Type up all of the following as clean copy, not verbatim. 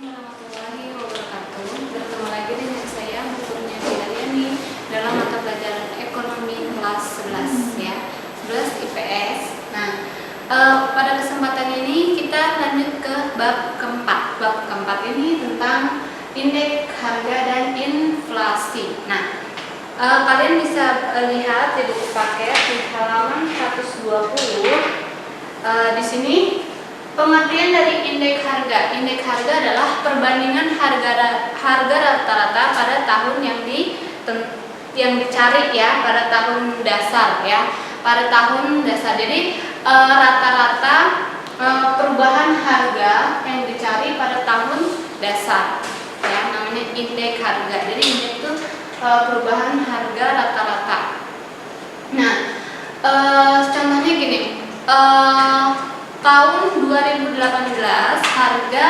warahmatullahi wabarakatuh. Bertemu lagi dengan saya Bu Kurniati Aryani dalam mata pelajaran ekonomi kelas 11 ya, 11 IPS. Nah, pada kesempatan ini kita lanjut ke bab keempat. Bab keempat ini tentang indeks harga dan inflasi. Nah, kalian bisa lihat di buku paket di halaman 120. Di sini pengertian dari indeks harga. Indeks harga adalah perbandingan harga rata-rata pada tahun yang dicari ya, pada tahun dasar ya, pada tahun dasar. Jadi rata-rata perubahan harga yang dicari pada tahun dasar ya, namanya indeks harga. Jadi indeks itu perubahan harga rata-rata. Nah, contohnya gini. Tahun 2018 harga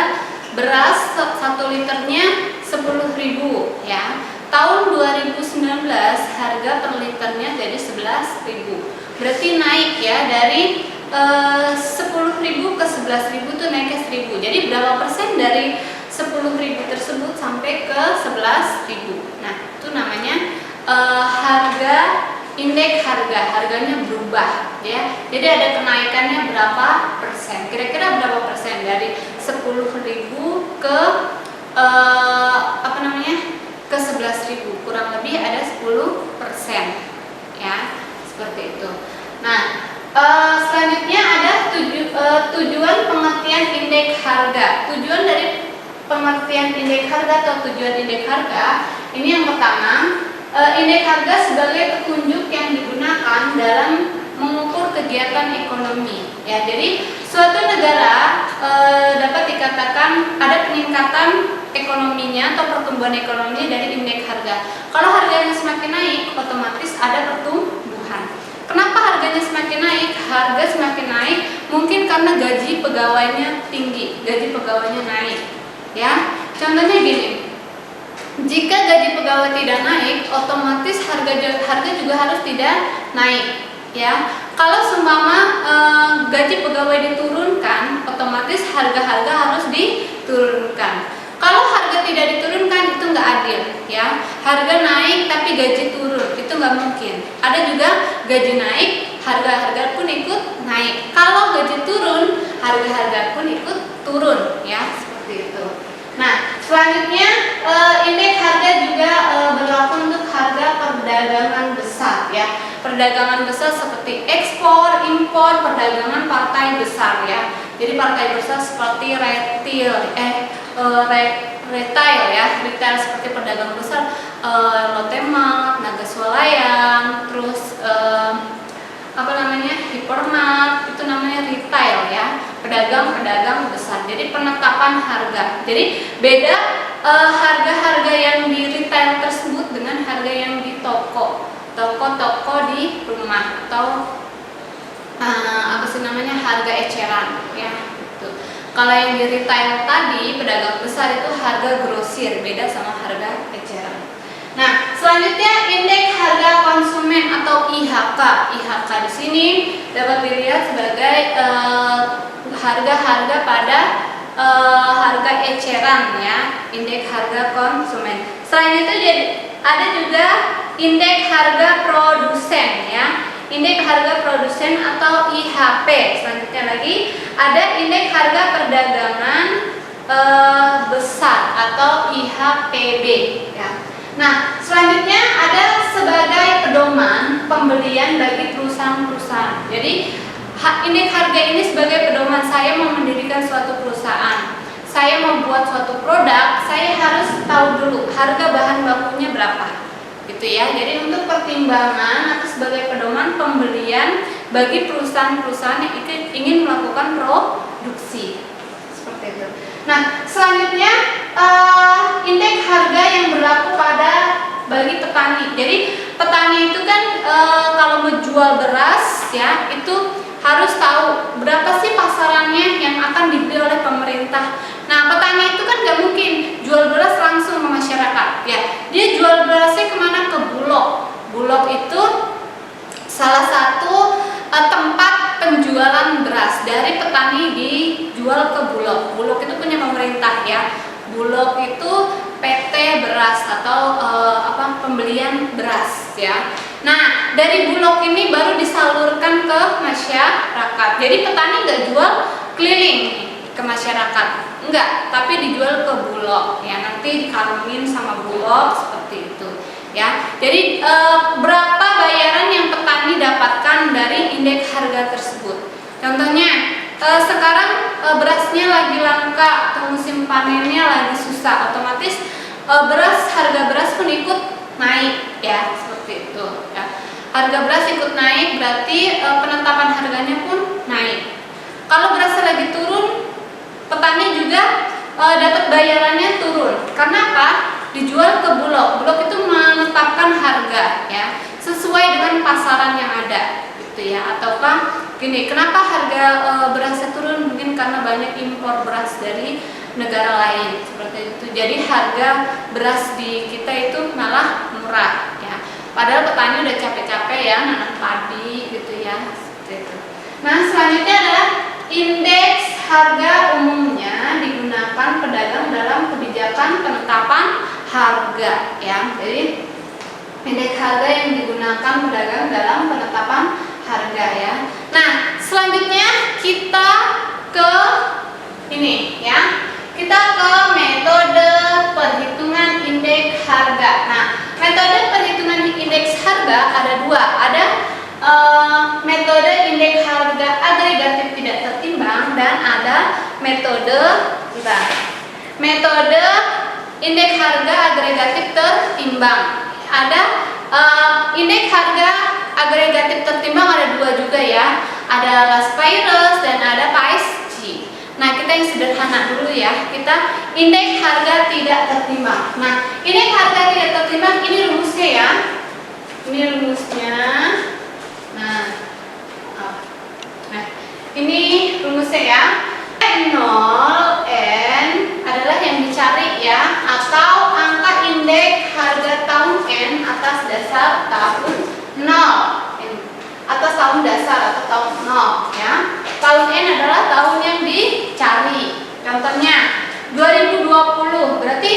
beras 1 liternya 10.000 ya. Tahun 2019 harga per liternya jadi 11.000. Berarti naik ya, dari 10.000 ke 11.000 itu naik ke 1.000. Jadi berapa persen dari 10.000 tersebut sampai ke 11.000. Nah, itu namanya harga indeks harganya berubah ya. Jadi ada kenaikannya berapa persen? Kira-kira berapa persen dari 10.000 ke ke 11.000? Kurang lebih ada 10% ya, seperti itu. Nah, selanjutnya ada tujuan pengertian indeks harga. Tujuan dari pengertian indeks harga atau tujuan indeks harga ini yang pertama, indeks harga sebagai petunjuk yang digunakan dalam mengukur kegiatan ekonomi. Ya, jadi suatu negara dapat dikatakan ada peningkatan ekonominya atau pertumbuhan ekonominya dari indeks harga. Kalau harganya semakin naik, otomatis ada pertumbuhan. Kenapa harganya semakin naik? Harga semakin naik mungkin karena gaji pegawainya tinggi, gaji pegawainya naik. Ya, contohnya gini. Jika gaji pegawai tidak naik, otomatis harga juga harus tidak naik, ya. Kalau seumpama gaji pegawai diturunkan, otomatis harga-harga harus diturunkan. Kalau harga tidak diturunkan itu nggak adil, ya. Harga naik tapi gaji turun, itu nggak mungkin. Ada juga gaji naik, harga-harga pun ikut naik. Kalau gaji turun, harga-harga pun ikut turun, ya, seperti itu. Nah, selanjutnya indeks harga juga berlaku untuk harga perdagangan besar ya. Perdagangan besar seperti ekspor, impor, perdagangan partai besar ya. Jadi partai besar seperti retail seperti pedagang besar Lotte Mart, Naga Swalayan, terus Hypermart, itu namanya retail ya, pedagang besar. Jadi penetapan harga. Jadi beda harga-harga yang di retail tersebut dengan harga yang di toko di rumah atau harga eceran ya. Gitu. Kalau yang di retail tadi pedagang besar itu harga grosir, beda sama harga eceran. Nah, selanjutnya indeks harga konsumen atau IHK. IHK di sini dapat dilihat sebagai harga-harga pada harga eceran ya, indeks harga konsumen. Selain itu ada juga indeks harga produsen ya. Indeks harga produsen atau IHP. Selanjutnya lagi ada indeks harga perdagangan besar atau IHPB ya. Nah, selanjutnya ada sebagai pedoman pembelian bagi perusahaan-perusahaan. Jadi, indeks harga ini sebagai pedoman saya mau mendirikan suatu perusahaan. Saya membuat suatu produk, saya harus tahu dulu harga bahan bakunya berapa. Gitu ya. Jadi, untuk pertimbangan atau sebagai pedoman pembelian bagi perusahaan-perusahaan yang ingin melakukan produksi. Seperti itu. Nah, selanjutnya indeks harga yang berlaku bagi petani. Jadi petani itu kan kalau menjual beras ya, itu harus tahu berapa sih pasarannya yang akan dibeli oleh pemerintah. Nah, petani itu kan nggak mungkin jual beras langsung ke masyarakat ya. Dia jual berasnya kemana? Ke Bulog. Bulog itu salah satu tempat penjualan beras dari petani dijual ke Bulog. Bulog itu punya pemerintah ya. Bulog itu PT beras atau pembelian beras ya. Nah, dari Bulog ini baru disalurkan ke masyarakat. Jadi petani nggak jual keliling ke masyarakat, enggak, tapi dijual ke Bulog ya. Nanti dikarungin sama Bulog seperti itu ya. Jadi berapa bayaran yang petani dapatkan dari indeks harga tersebut? Contohnya sekarang berasnya lagi langka atau musim panennya lagi susah, otomatis harga beras pun ikut naik ya, seperti itu ya. Harga beras ikut naik berarti penetapan harganya pun naik. Kalau berasnya lagi turun, petani juga dapat bayarannya turun. Karena apa? Dijual ke Bulog. Bulog itu menetapkan harga ya sesuai dengan pasaran yang ada gitu ya. Ataukah gini, kenapa harga berasnya turun? Mungkin karena banyak impor beras dari negara lain seperti itu. Jadi harga beras di kita itu malah murah ya. Padahal petani udah capek-capek ya nanam padi gitu ya, seperti itu. Nah, selanjutnya adalah indeks harga umumnya digunakan pedagang dalam kebijakan penetapan harga ya. Jadi indeks harga yang digunakan pedagang dalam penetapan harga ya. Nah, selanjutnya kita ke ini ya. Kita ke metode perhitungan indeks harga. Nah, metode perhitungan indeks harga ada dua. Ada metode indeks harga agregatif tidak tertimbang dan ada metode indeks harga agregatif tertimbang. Ada indeks harga agregatif tertimbang ada dua juga ya. Ada Last Payros dan ada PAISG. Nah, kita yang sederhana dulu ya. Kita indeks harga tidak tertimbang. Nah, indeks harga tidak tertimbang ini rumusnya ya. Ini rumusnya. Nah, ini rumusnya ya. N0 N adalah yang dicari ya, atau angka indeks harga tahun N atas dasar tahun 0, atas tahun dasar atau tahun 0 ya. Tahun N adalah tahun yang dicari. Contohnya 2020, berarti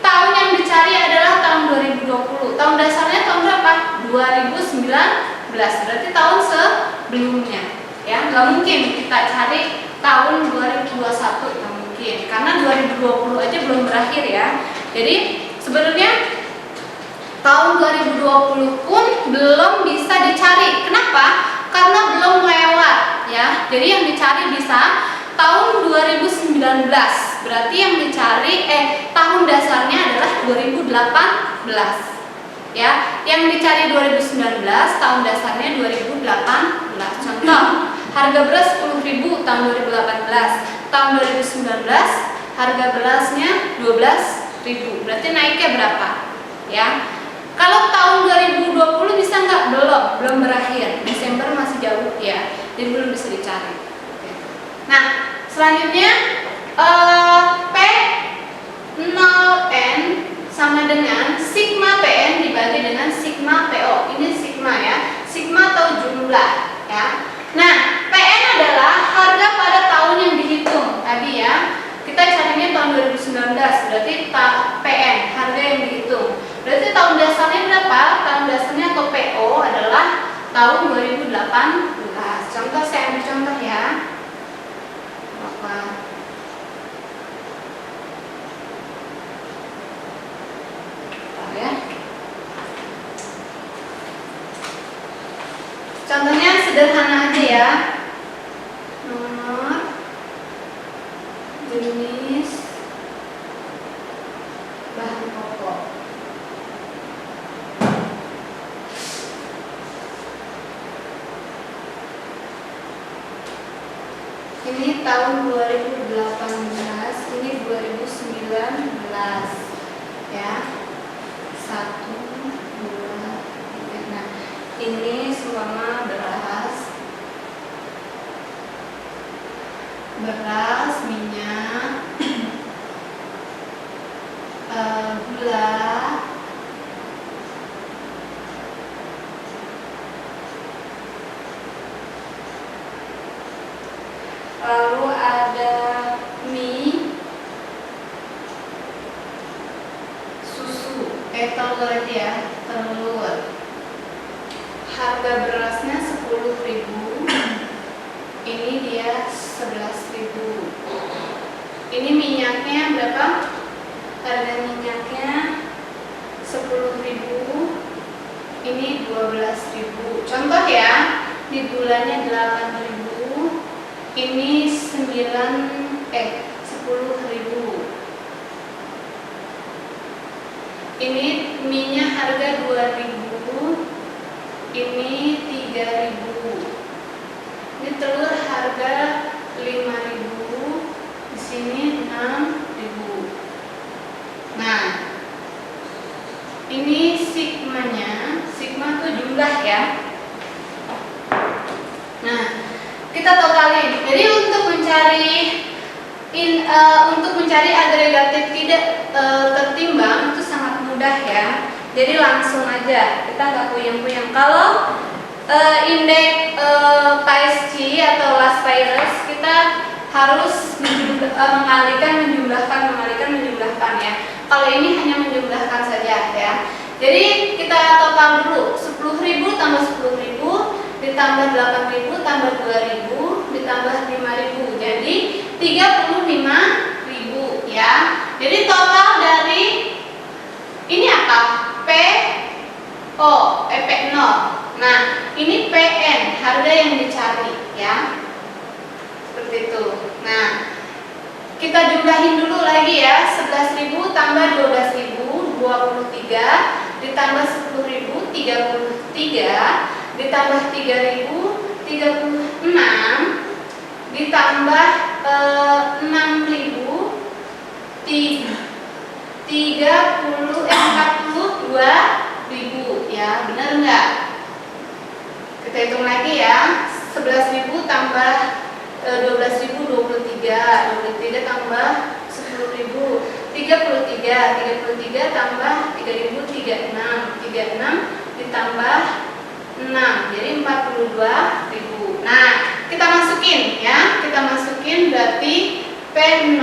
tahun yang dicari adalah tahun 2020. Tahun dasarnya tahun berapa? 2019, berarti tahun sebelumnya ya. Nggak mungkin kita cari tahun 2021, nggak mungkin, karena 2020 aja belum berakhir ya. Jadi sebenarnya tahun 2020 pun belum bisa dicari. Kenapa? Karena belum lewat ya. Jadi yang dicari bisa tahun 2019. Berarti yang dicari tahun dasarnya adalah 2018. Ya, yang dicari 2019, tahun dasarnya 2018. Contoh, harga beras 10.000 tahun 2018. Tahun 2019 harga berasnya 12.000. Berarti naiknya berapa? Ya. Kalau tahun 2020 bisa nggak? Belum berakhir. Desember masih jauh ya, jadi belum bisa dicari. Nah, selanjutnya P0N sama dengan sigma PN dibagi dengan sigma PO. Ini sigma ya, sigma atau jumlah ya. Nah, PN adalah harga pada tahun yang dihitung tadi ya. Kita carinya tahun 2019, berarti PN harga yang dihitung. Berarti tahun dasarnya berapa? Tahun dasarnya atau PO adalah tahun 2018. Contoh, saya ambil contoh ya. Apa? Ya. Contohnya sederhana aja ya. Nomor, jenis, bahan pokok. Ini tahun 2018, ini 2019 ya. 1, 2, 3. Nah, ini semua beras, minyak, gula, lalu ada mie, telur aja ya, telur. Harga berasnya 10.000. Ini dia 11.000. Ini minyaknya berapa? Harga minyaknya 10.000. Ini 12.000. Contoh ya, di bulannya 8.000. Ini 10.000. Ini minyak harga 2.000. Ini 3.000. Ini telur harga 5.000. Di sini 6.000. Nah, ini sigmanya. Sigma itu jumlah ya. Nah, kita totalin. Jadi untuk mencari agregatif tidak tertimbang itu sangat mudah ya. Jadi langsung aja, kita nggak puyeng-puyeng. Kalau indeks PSC atau last virus, kita harus menjumlahkan ya. Kalau ini hanya menjumlahkan saja ya. Jadi kita total dulu 10.000 tambah 10.000 ditambah 8.000 tambah 2.000 ditambah 5.000. Jadi 35.000 ya. Jadi total dari ini apa? P0. Nah, ini PN, harga yang dicari ya. Seperti itu. Nah, kita jumlahin dulu lagi ya. 11.000 tambah 12.000, 23 ditambah 10.000, 33 ditambah 3.000, 36 ditambah 6.000, 42.000 ya, benar nggak? Kita hitung lagi ya. 11.000 tambah 12.000, 23 tambah 10.000, 33 tambah 3.000, 36 ditambah 6, jadi 42.000. Nah, kita masukin ya, berarti P0,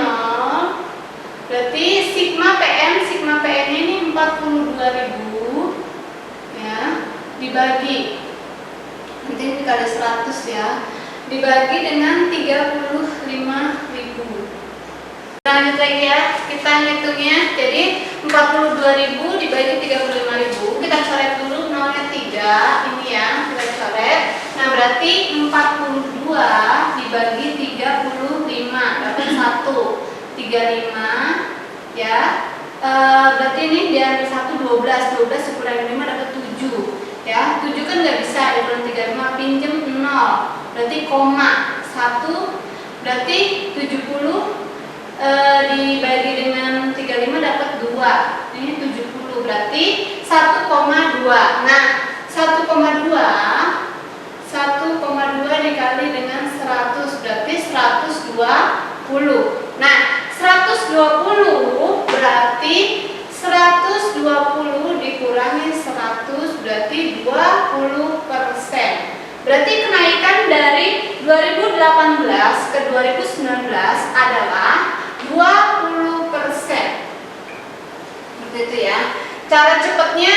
berarti sigma PN ini 42.000 ya, dibagi, nanti dikali 100 ya, dibagi dengan 35.000. Lanjut lagi ya, kita ngitungnya. Jadi 42.000 dibagi 35.000. Kita coret dulu nolnya 3, ini ya, kita coret. Nah, berarti 42 dibagi 35 dapat 1, 35 ya. Berarti ini diambil 1, 12 dikurangi 5 dapat 7 ya. 7 kan nggak bisa dikurangi 35, pinjem 0, berarti koma 1, berarti 70 dibagi dengan 35 dapat 2. Ini 70 berarti 1,2. Nah, 1,2 dikali dengan 100 berarti 120. Nah, 120 berarti 120 dikurangi 100 berarti 20%. Berarti kenaikan dari 2018 ke 2019 adalah 20%. Seperti itu ya. Cara cepatnya,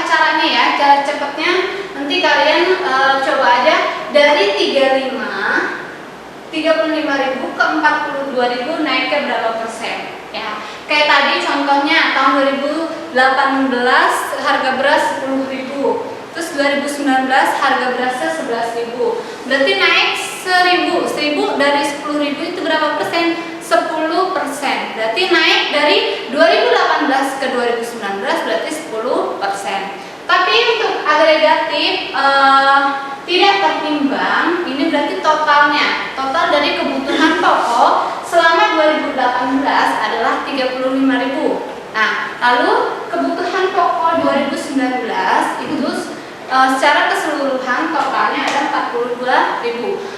caranya ya? Cara cepatnya nanti kalian coba aja dari 35.000 ke 42.000 naik ke berapa persen ya. Kayak tadi contohnya tahun 2018 harga beras 10.000. Terus 2019 harga berasnya 11.000. Berarti naik 1.000 dari 10.000 itu berapa persen? 10%. Berarti naik dari 2018 ke 2019 berarti 10%. Tapi untuk agregatif tidak tertimbang, ini berarti totalnya. Total dari kebutuhan pokok selama 2018 adalah 35.000. Nah, lalu kebutuhan pokok 2019 itu secara keseluruhan totalnya ada 42.000.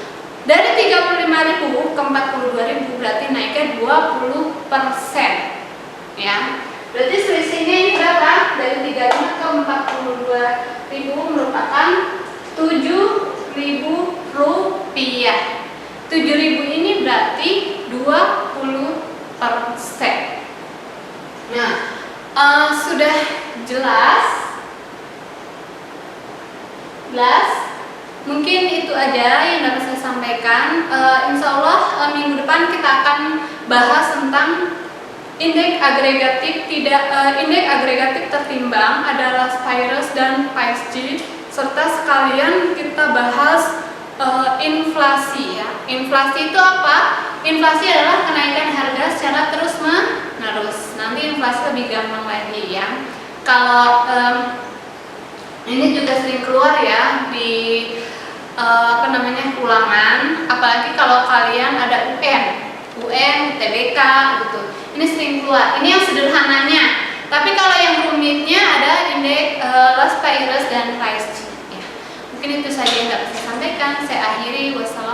Dari 35.000 ke 42.000 berarti naiknya 20% ya. Berarti selisihnya ini berapa? Dari 35 ke 42.000 merupakan 7.000 rupiah. 7.000 ini berarti 20%. Nah, Sudah jelas? Mungkin itu aja yang dapat saya sampaikan. Insya Allah minggu depan kita akan bahas tentang indeks agregatif tertimbang adalah Spires dan PSG, serta sekalian kita bahas inflasi ya. Inflasi itu apa? Inflasi adalah kenaikan harga secara terus menerus. Nanti inflasi lebih gampang lagi ya. Kalau ini juga sering keluar ya di ulangan, apalagi kalau kalian ada UN, TBK gitu. Ini sering keluar. Ini yang sederhananya. Tapi kalau yang rumitnya ada indeks Las Spires dan PSG. Ya. Mungkin itu saja yang dapat saya sampaikan. Saya akhiri. Wassalamualaikum.